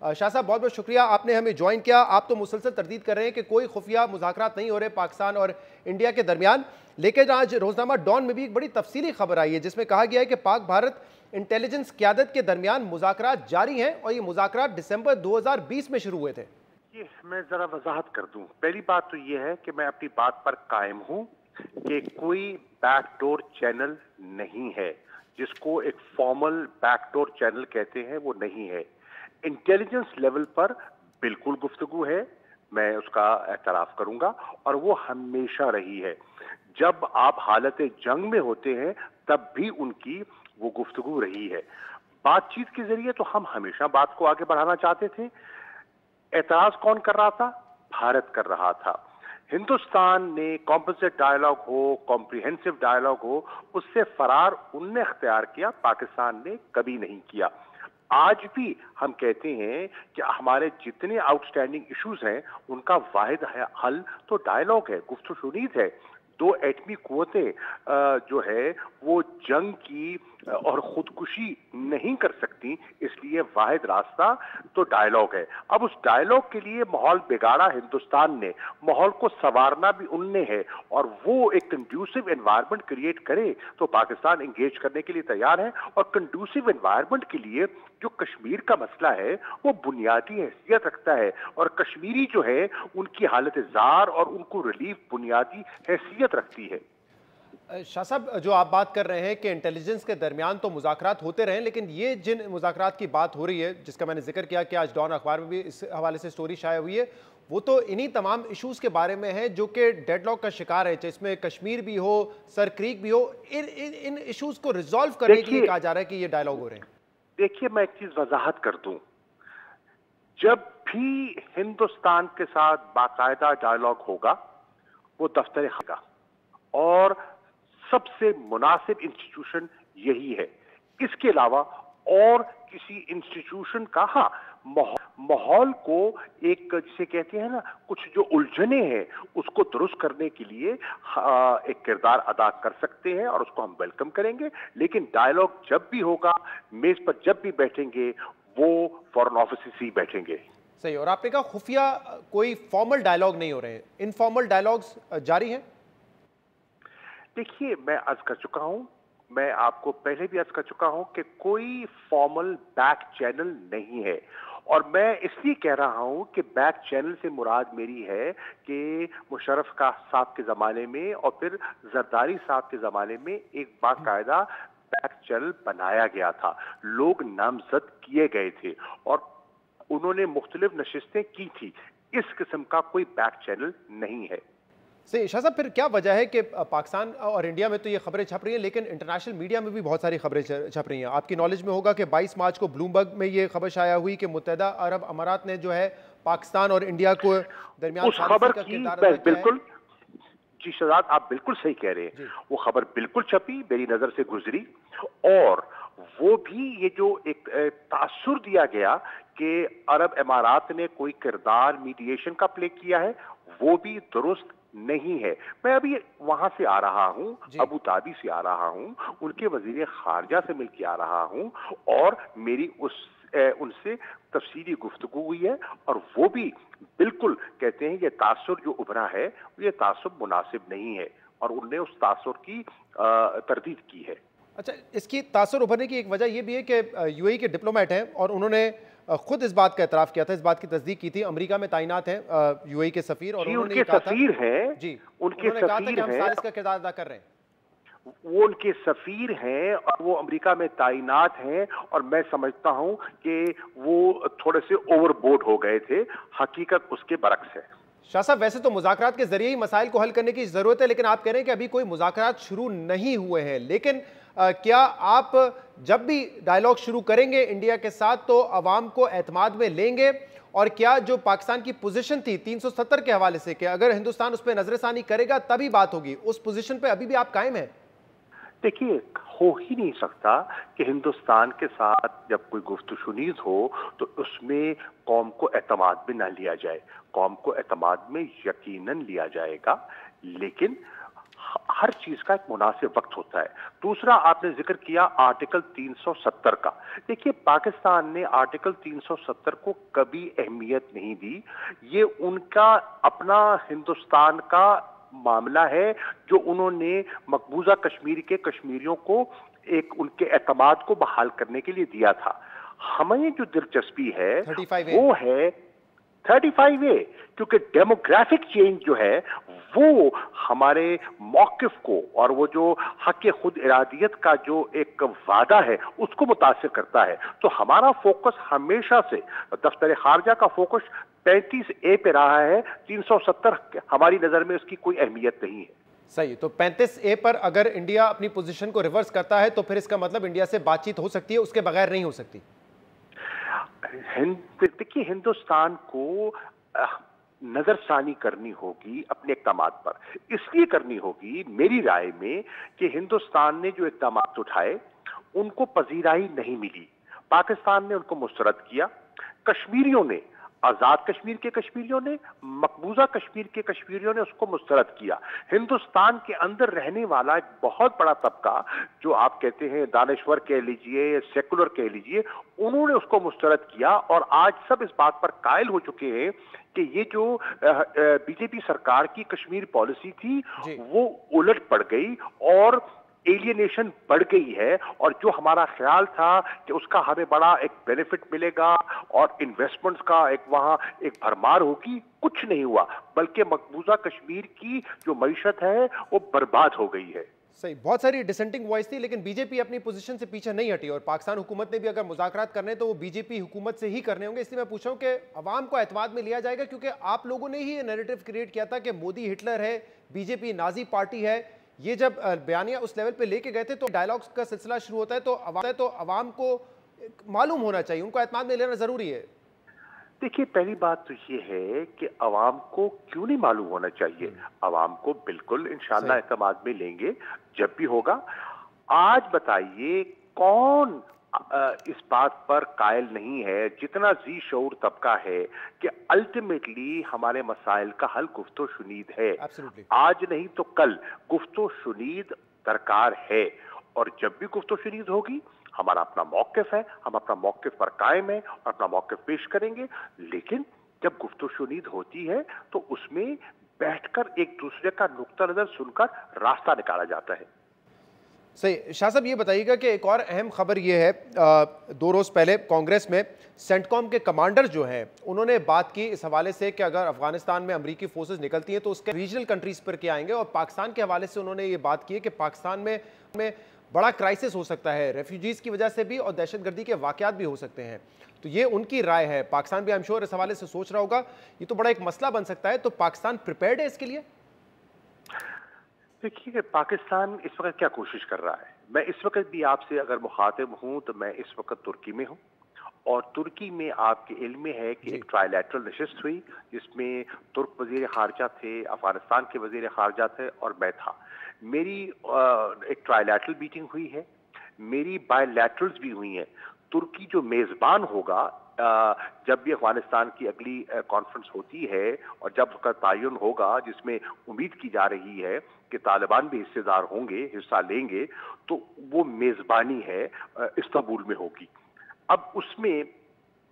शाह साहब बहुत बहुत शुक्रिया, आपने हमें ज्वाइन किया। आप तो मुसलसल तरदीद कर रहे हैं कि कोई खुफिया मुज़ाकरात नहीं हो रहे पाकिस्तान और इंडिया के दरमियान, लेकिन आज रोज़नामा डॉन में भी एक बड़ी तफसीली खबर आई है जिसमें कहा गया है कि पाक भारत इंटेलिजेंस क़यादत के दरमियान मुज़ाकरात जारी हैं और ये मुज़ाकरात दिसंबर 2020 में शुरू हुए थे। ये मैं जरा वजाहत कर दूं। पहली बात तो ये है कि मैं अपनी बात पर कायम हूं कि कोई बैकडोर चैनल नहीं है, जिसको एक फॉर्मल बैकडोर चैनल कहते हैं वो नहीं है। इंटेलिजेंस लेवल पर बिल्कुल गुफ्तगू है, मैं उसका एतराफ़ करूंगा, और वो हमेशा रही है। जब आप हालत जंग में होते हैं तब भी उनकी वो गुफ्तगू रही है। बातचीत के जरिए तो हम हमेशा बात को आगे बढ़ाना चाहते थे। एतराज कौन कर रहा था? भारत कर रहा था। हिंदुस्तान ने कॉम्पोजिट डायलॉग हो, कॉम्प्रिहेंसिव डायलॉग हो, उससे फरार उनने अख्तियार किया, पाकिस्तान ने कभी नहीं किया। आज भी हम कहते हैं कि हमारे जितने आउटस्टैंडिंग इश्यूज हैं उनका वाहिद हल तो डायलॉग है, गुफ्तगू है। दो एटमी कुव्वतें जो है वो जंग की और खुदकुशी नहीं कर सकती, इसलिए वाहिद रास्ता तो डायलॉग है। अब उस डायलॉग के लिए माहौल बिगाड़ा हिंदुस्तान ने, माहौल को संवारना भी उनने है, और वो एक कंड्यूसिव एनवायरनमेंट क्रिएट करे तो पाकिस्तान एंगेज करने के लिए तैयार है। और कंड्यूसिव एनवायरनमेंट के लिए जो कश्मीर का मसला है वो बुनियादी हैसियत रखता है, और कश्मीरी जो है उनकी हालत जार और उनको रिलीफ बुनियादी हैसियत रखती है। शाह साहब, जो आप बात कर रहे हैं कि इंटेलिजेंस के दरमियान तो मुज़ाकरात होते रहे, लेकिन ये जिन मुज़ाकरात की बात हो रही है जिसका मैंने जिक्र किया कि आज डॉन अखबार में भी इस हवाले से स्टोरी शाया हुई है, वो तो इन्हीं तमाम इश्यूज के बारे में है जो कि डेडलॉक का शिकार है, जिसमें कश्मीर भी हो, सर क्रीक भी हो। इन इश्यूज को रिजॉल्व करने के लिए कहा जा रहा है कि ये डायलॉग हो रहे हैं। देखिए, मैं एक चीज वजाहत कर दूं। जब भी हिंदुस्तान के साथ बाकायदा डायलॉग होगा वो दफ्तर होगा, और सबसे मुनासिब इंस्टीट्यूशन यही है। इसके अलावा और किसी इंस्टीट्यूशन का माहौल को एक, जिसे कहते हैं ना, कुछ जो उलझने हैं उसको दुरुस्त करने के लिए एक किरदार अदा कर सकते हैं, और उसको हम वेलकम करेंगे। लेकिन डायलॉग जब भी होगा, मेज पर जब भी बैठेंगे, वो फॉरेन ऑफिस ही बैठेंगे। सही। और आपने कहा खुफिया कोई फॉर्मल डायलॉग नहीं हो रहे हैं, इनफॉर्मल डायलॉग्स जारी हैं। देखिए, मैं अर्ज कर चुका हूं, मैं आपको पहले भी अर्ज कर चुका हूं कि कोई फॉर्मल बैक चैनल नहीं है। और मैं इसलिए कह रहा हूं कि बैक चैनल से मुराद मेरी है कि मुशर्रफ साहब के जमाने में और फिर जरदारी साहब के जमाने में एक बाकायदा बैक चैनल बनाया गया था, लोग नामजद किए गए थे और उन्होंने मुख्तलिफ नशिस्तें की थी। इस किस्म का कोई बैक चैनल नहीं है। सही। शाह साहब, फिर क्या वजह है कि पाकिस्तान और इंडिया में तो ये खबरें छप रही हैं, लेकिन इंटरनेशनल मीडिया में भी बहुत सारी खबरें छप रही हैं? आपकी नॉलेज में होगा कि 22 मार्च को ब्लूमबर्ग में ये खबर शाया हुई कि मुत्तहदा अरब अमारात ने जो है पाकिस्तान और इंडिया को दरमियान उस खबर की बिल्कुल जी शहजाद, आप बिल्कुल सही कह रहे हैं। वो खबर बिल्कुल छपी, मेरी नजर से गुजरी, और वो भी ये जो एक तासुर दिया गया कि अरब अमारात ने कोई किरदार मीडिएशन का प्ले किया है, वो भी दुरुस्त नहीं है। मैं अभी वहां से आ रहा हूं, अबू धाबी से आ रहा हूं, उनके वजीर खारजा से मिलकर आ रहा हूं, और मेरी उनसे तफसीली गुफ्तगू हुई है, और वो भी बिल्कुल कहते हैं ये तासुर जो उभरा है ये तासुर मुनासिब नहीं है, और उनने उस तासुर की तरदीद की है। अच्छा, इसकी तासुर उभरने की एक वजह यह भी है कि यूएई के डिप्लोमेट हैं और उन्होंने खुद इस बात का एतराफ़ किया था, इस बात की तस्दीक की थी। अमेरिका में तैनात हैं यूएई के सफ़ीर, और उनके सफ़ीर हैं जी, उनके सफ़ीर हैं, हम इसका किरदार अदा कर रहे हैं। वो उनके सफ़ीर हैं और वो अमेरिका में तैनात हैं, और मैं समझता हूं कि वो थोड़े से ओवरबोर्ड हो गए थे। हकीकत उसके बरक्स है। शाह साहब, वैसे तो मुज़ाकरात के जरिए ही मसाइल को हल करने की ज़रूरत है, लेकिन आप कह रहे हैं कि अभी कोई मुज़ाकरात शुरू नहीं हुए हैं। लेकिन क्या आप जब भी डायलॉग शुरू करेंगे इंडिया के साथ तो अवाम को एतमाद में लेंगे? और क्या जो पाकिस्तान की पोजीशन थी 370 के हवाले से कि अगर हिंदुस्तान उस पर नजरसानी करेगा तभी बात होगी, उस पोजीशन पे अभी भी आप कायम हैं? देखिए, हो ही नहीं सकता कि हिंदुस्तान के साथ जब कोई गुफ्तगू हो तो उसमें कौम को एतमाद में ना लिया जाए। कौम को एतमाद में यकीनन लिया जाएगा, लेकिन हर चीज का एक मुनासिब वक्त होता है। दूसरा, आपने जिक्र किया आर्टिकल 370 का। देखिए, पाकिस्तान ने आर्टिकल 370 को कभी अहमियत नहीं दी। ये उनका अपना हिंदुस्तान का मामला है जो उन्होंने मकबूजा कश्मीर के कश्मीरियों को एक उनके एतमाद को बहाल करने के लिए दिया था। हमें जो दिलचस्पी है 35A। वो है 35A, क्योंकि डेमोग्राफिक चेंज जो है वो हमारे मौकिफ को और वो जो हक खुद इरादियत का जो एक वादा है उसको मुतासिर करता है। तो हमारा फोकस हमेशा से, दफ्तर खारजा का फोकस 35A पे रहा है। 370 हमारी नजर में उसकी कोई अहमियत नहीं है। सही, तो 35A पर अगर इंडिया अपनी पोजीशन को रिवर्स करता है तो फिर इसका मतलब इंडिया से बातचीत हो सकती है, उसके बगैर नहीं हो सकती। देखिए, हिंदुस्तान को नजरसानी करनी होगी अपने इक़दामात पर। इसलिए करनी होगी मेरी राय में कि हिंदुस्तान ने जो इक़दामात उठाए उनको पजीराई नहीं मिली। पाकिस्तान ने उनको मुस्तरद किया। कश्मीरियों ने, आजाद कश्मीर के कश्मीरियों ने, मकबूजा कश्मीर के कश्मीरियों ने उसको मुस्तरद किया। हिंदुस्तान के अंदर रहने वाला एक बहुत बड़ा तबका, जो आप कहते हैं दानश्वर कह लीजिए, सेकुलर कह लीजिए, उन्होंने उसको मुस्तरद किया। और आज सब इस बात पर कायल हो चुके हैं कि ये जो बीजेपी सरकार की कश्मीर पॉलिसी थी वो उलट पड़ गई और एलियनेशन बढ़ गई है। और जो हमारा ख्याल था कि उसका हमें बड़ा एक बेनिफिट मिलेगा और इन्वेस्टमेंट्स का एक वहां एक भरमार होगी, कुछ नहीं हुआ, बल्कि मकबूजा कश्मीर की जो मईशत है वो बर्बाद हो गई है। सही, बहुत सारी डिसेंटिंग वॉइस थी, लेकिन बीजेपी अपनी पोजीशन से पीछे नहीं हटी और पाकिस्तान हुकूमत ने भी अगर मुज़ाकरात करने तो वो बीजेपी हुकूमत से ही करने होंगे। इसलिए मैं पूछ रहा हूं कि अवाम को एतमाद में लिया जाएगा, क्योंकि आप लोगों ने ही ये नैरेटिव क्रिएट किया था कि मोदी हिटलर है, बीजेपी नाजी पार्टी है। ये जब बयानिया उस लेवल पे लेके गए थे तो डायलॉग्स का सिलसिला शुरू होता है, तो अवाम को मालूम होना चाहिए, उनको एतमाद में लेना जरूरी है। देखिए, पहली बात तो ये है कि अवाम को क्यों नहीं मालूम होना चाहिए। अवाम को बिल्कुल इंशाअल्लाह एतमाद में लेंगे जब भी होगा। आज बताइए कौन इस बात पर कायल नहीं है, जितना जी शऊर तबका है कि अल्टीमेटली हमारे मसाइल का हल गुफ्तो शुनीद है। आज नहीं तो कल गुफ्तो शुनीद दरकार है। और जब भी गुफ्तो शुनीद होगी, हमारा अपना मौक़िफ़ है, हम अपना मौक़िफ़ पर कायम है और अपना मौक़िफ़ पेश करेंगे। लेकिन जब गुफ्तो शुनीद होती है तो उसमें बैठकर एक दूसरे का नुक्ता नज़र सुनकर रास्ता निकाला जाता है। सही, शाह साहब ये बताइएगा कि एक और अहम खबर ये है, 2 रोज़ पहले कांग्रेस में सेंटकॉम के कमांडर जो हैं उन्होंने बात की इस हवाले से कि अगर अफगानिस्तान में अमरीकी फोर्सेस निकलती हैं तो उसके रीजनल कंट्रीज़ पर क्या आएंगे। और पाकिस्तान के हवाले से उन्होंने ये बात की है कि पाकिस्तान में बड़ा क्राइसिस हो सकता है, रेफ्यूजीज़ की वजह से भी और दहशतगर्दी के वाक़यात भी हो सकते हैं। तो ये उनकी राय है। पाकिस्तान भी आई एम श्योर इस हवाले से सोच रहा होगा, ये तो बड़ा एक मसला बन सकता है। तो पाकिस्तान प्रिपेयर्ड है इसके लिए? देखिए, पाकिस्तान इस वक्त क्या कोशिश कर रहा है। मैं इस वक्त भी आपसे अगर मुखातिब हूं तो मैं इस वक्त तुर्की में हूं, और तुर्की में आपके इल्म में है कि एक ट्राइलैटरल नशिस्त हुई जिसमें तुर्क वजीर खारजा थे, अफगानिस्तान के वजीर खारजा थे और मैं था। मेरी एक ट्राइलैटरल मीटिंग हुई है, मेरी बायलैटरल्स भी हुई हैं। तुर्की जो मेज़बान होगा जब भी अफगानिस्तान की अगली कॉन्फ्रेंस होती है और जब उसका तयन होगा, जिसमें उम्मीद की जा रही है कि तालिबान भी हिस्सेदार होंगे, हिस्सा लेंगे, तो वो मेज़बानी है इस्तांबुल में होगी। अब उसमें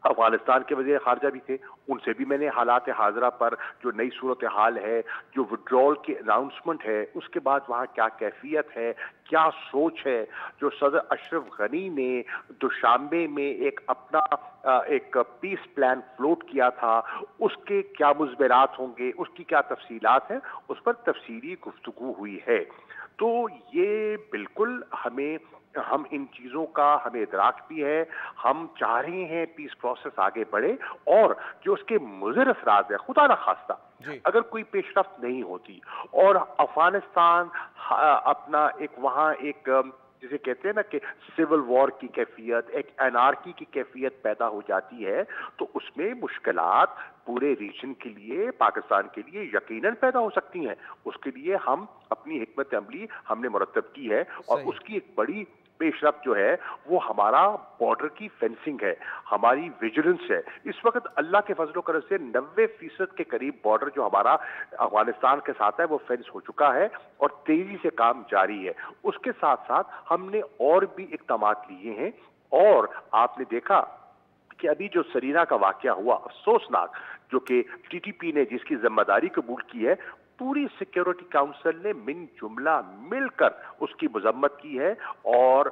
अफगानिस्तान के वज़ीर खारजा भी थे, उनसे भी मैंने हालात हाज़िरा पर जो नई सूरत हाल है, जो विड्रॉल की अनाउंसमेंट है, उसके बाद वहाँ क्या कैफियत है, क्या सोच है, जो सदर अशरफ गनी ने दुशांबे में एक अपना एक पीस प्लान फ्लोट किया था, उसके क्या मुज़बिरात होंगे, उसकी क्या तफसीलात हैं, उस पर तफसीली गुफ्तगू हुई है। तो ये बिल्कुल हम इन चीज़ों का हमें इदराक भी है। हम चाह रहे हैं पीस प्रोसेस आगे बढ़े, और जो उसके मुज़िर असरात है, खुदा न खास्ता अगर कोई पेशरफ्त नहीं होती और अफगानिस्तान अपना एक वहाँ एक जिसे कहते हैं ना कि सिविल वॉर की कैफियत, एक एनार्की की कैफियत पैदा हो जाती है, तो उसमें मुश्किलात पूरे रीजन के लिए, पाकिस्तान के लिए यकीनन पैदा हो सकती हैं। उसके लिए हम अपनी हिकमत अमली हमने मुरतब की है और उसकी एक बड़ी पेशरफ जो है वो हमारा बॉर्डर की फेंसिंग है, हमारी विजिलेंस है। इस वक्त अल्लाह के फजलो करम से 90% के करीब बॉर्डर जो हमारा अफगानिस्तान के साथ है वो फेंस हो चुका है और तेजी से काम जारी है। उसके साथ साथ हमने और भी इक़दाम लिए हैं और आपने देखा कि अभी जो सरीना का वाकया हुआ अफसोसनाक, जो कि टीटीपी ने जिसकी जिम्मेदारी कबूल की है, पूरी सिक्योरिटी काउंसिल ने मिन जुमला मिलकर उसकी मजम्मत की है और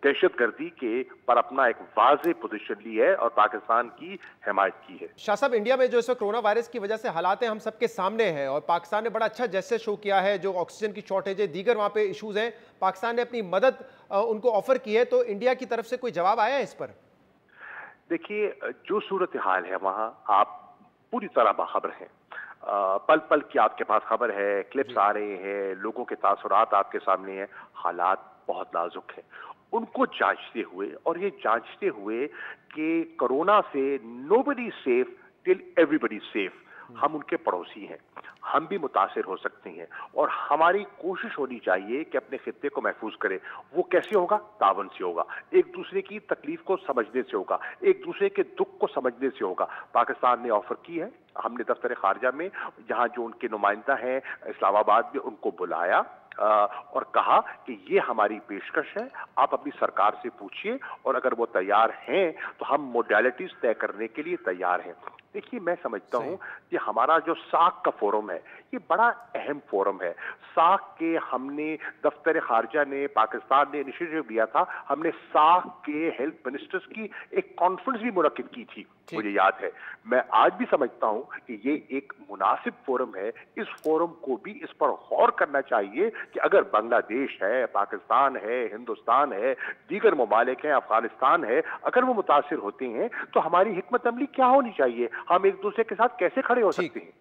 दहशतगर्दी के पर अपना एक वाज़ेह पोजीशन ली है और पाकिस्तान की हिमायत की है। शाह साहब, इंडिया में जो इस वक्त कोरोना वायरस की वजह से हालात हम सबके सामने हैं और पाकिस्तान ने बड़ा अच्छा जेस्चर शो किया है। जो ऑक्सीजन की शॉर्टेज है, दीगर वहाँ पे इशूज हैं, पाकिस्तान ने अपनी मदद उनको ऑफर की है, तो इंडिया की तरफ से कोई जवाब आया है इस पर? देखिए, जो सूरत हाल है वहाँ आप पूरी तरह बाखबर हैं। पल पल की आपके पास खबर है, क्लिप्स आ रहे हैं, लोगों के तासुरात आपके सामने हैं। हालात बहुत नाजुक हैं। उनको जांचते हुए और ये जांचते हुए कि कोरोना से nobody safe till everybody safe, हम उनके पड़ोसी हैं, हम भी मुतासिर हो सकते हैं और हमारी कोशिश होनी चाहिए कि अपने खित्ते को महफूज करें। वो कैसे होगा? तावन से होगा, एक दूसरे की तकलीफ को समझने से होगा, एक दूसरे के दुख को समझने से होगा। पाकिस्तान ने ऑफर की है, हमने दफ्तर खारजा में जहां जो उनके नुमाइंदा हैं इस्लामाबाद में उनको बुलाया और कहा कि ये हमारी पेशकश है, आप अपनी सरकार से पूछिए और अगर वो तैयार हैं तो हम मोडालिटीज तय करने के लिए तैयार हैं। देखिए, मैं समझता हूं कि हमारा जो साक का फोरम है ये बड़ा अहम फोरम है। साक के हमने दफ्तर खारजा ने, पाकिस्तान ने इनिशिएटिव लिया था, हमने साक के हेल्थ मिनिस्टर्स की एक कॉन्फ्रेंस भी मुनक्किद की थी, मुझे याद है। मैं आज भी समझता हूं कि ये एक मुनासिब फोरम है। इस फोरम को भी इस पर गौर करना चाहिए कि अगर बांग्लादेश है, पाकिस्तान है, हिंदुस्तान है, दीगर ममालिक हैं, अफगानिस्तान है, अगर वो मुतासिर होते हैं तो हमारी हिकमत अमली क्या होनी चाहिए, हम एक दूसरे के साथ कैसे खड़े हो सकते हैं।